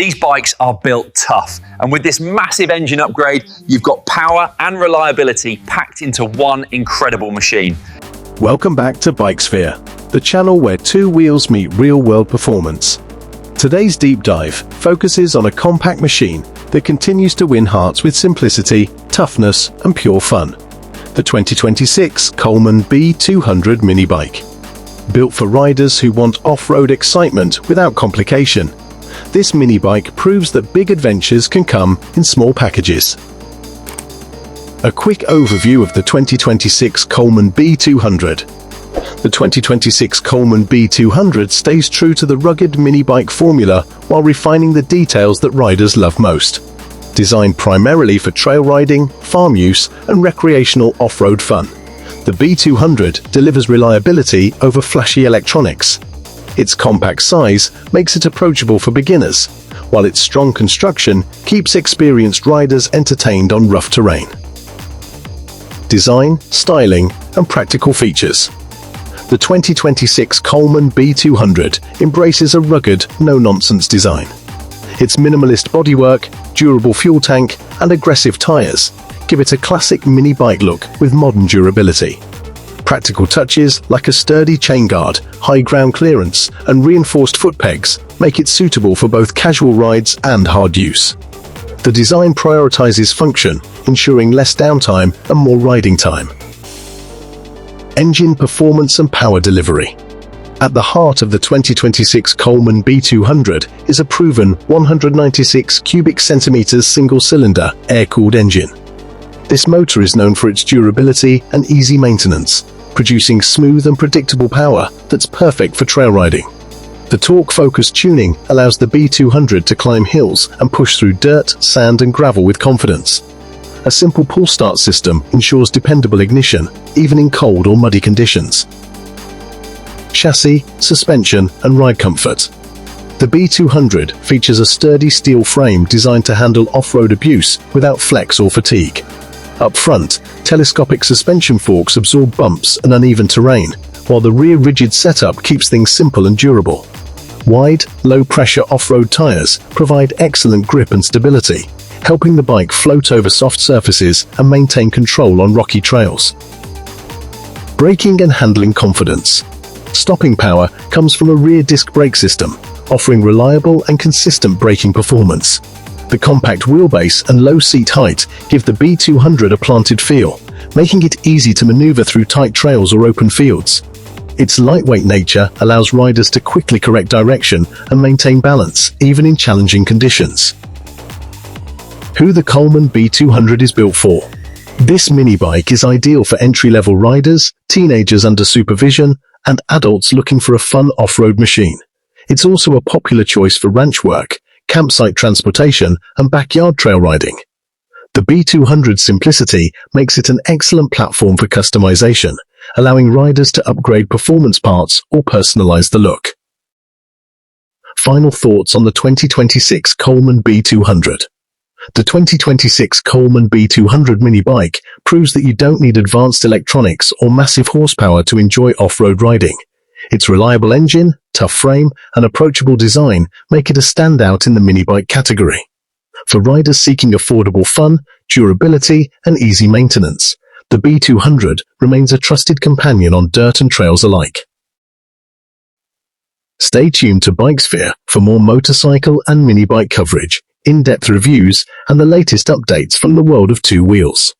These bikes are built tough, and with this massive engine upgrade, you've got power and reliability packed into one incredible machine. Welcome back to Bikesphere, the channel where two wheels meet real-world performance. Today's deep dive focuses on a compact machine that continues to win hearts with simplicity, toughness, and pure fun. The 2026 Coleman B200 mini bike. Built for riders who want off-road excitement without complication, this mini bike proves that big adventures can come in small packages. A quick overview of the 2026 Coleman B200. The 2026 Coleman B200 stays true to the rugged mini bike formula while refining the details that riders love most. Designed primarily for trail riding, farm use, and recreational off-road fun, the B200 delivers reliability over flashy electronics. Its compact size makes it approachable for beginners, while its strong construction keeps experienced riders entertained on rough terrain. Design, styling, and practical features. The 2026 Coleman B200 embraces a rugged, no-nonsense design. Its minimalist bodywork, durable fuel tank, and aggressive tires give it a classic mini bike look with modern durability. Practical touches like a sturdy chain guard, high ground clearance, and reinforced foot pegs make it suitable for both casual rides and hard use. The design prioritizes function, ensuring less downtime and more riding time. Engine performance and power delivery. At the heart of the 2026 Coleman B200 is a proven 196 cubic centimeters single-cylinder, air-cooled engine. This motor is known for its durability and easy maintenance, producing smooth and predictable power that's perfect for trail riding. The torque-focused tuning allows the B200 to climb hills and push through dirt, sand, and gravel with confidence. A simple pull start system ensures dependable ignition, even in cold or muddy conditions. Chassis, suspension, and ride comfort. The B200 features a sturdy steel frame designed to handle off-road abuse without flex or fatigue. Up front, telescopic suspension forks absorb bumps and uneven terrain, while the rear rigid setup keeps things simple and durable. Wide, low-pressure off-road tires provide excellent grip and stability, helping the bike float over soft surfaces and maintain control on rocky trails. Braking and handling confidence. Stopping power comes from a rear disc brake system, offering reliable and consistent braking performance. The compact wheelbase and low seat height give the B200 a planted feel, making it easy to maneuver through tight trails or open fields. Its lightweight nature allows riders to quickly correct direction and maintain balance, even in challenging conditions. Who the Coleman B200 is built for. This mini bike is ideal for entry-level riders, teenagers under supervision, and adults looking for a fun off-road machine. It's also a popular choice for ranch work, campsite transportation, and backyard trail riding. The B200's simplicity makes it an excellent platform for customization, allowing riders to upgrade performance parts or personalize the look. Final thoughts on the 2026 Coleman B200. The 2026 Coleman B200 mini bike proves that you don't need advanced electronics or massive horsepower to enjoy off-road riding. Its reliable engine, tough frame, and approachable design make it a standout in the mini bike category. For riders seeking affordable fun, durability, and easy maintenance, the B200 remains a trusted companion on dirt and trails alike. Stay tuned to Bikesphere for more motorcycle and mini bike coverage, in-depth reviews, and the latest updates from the world of two wheels.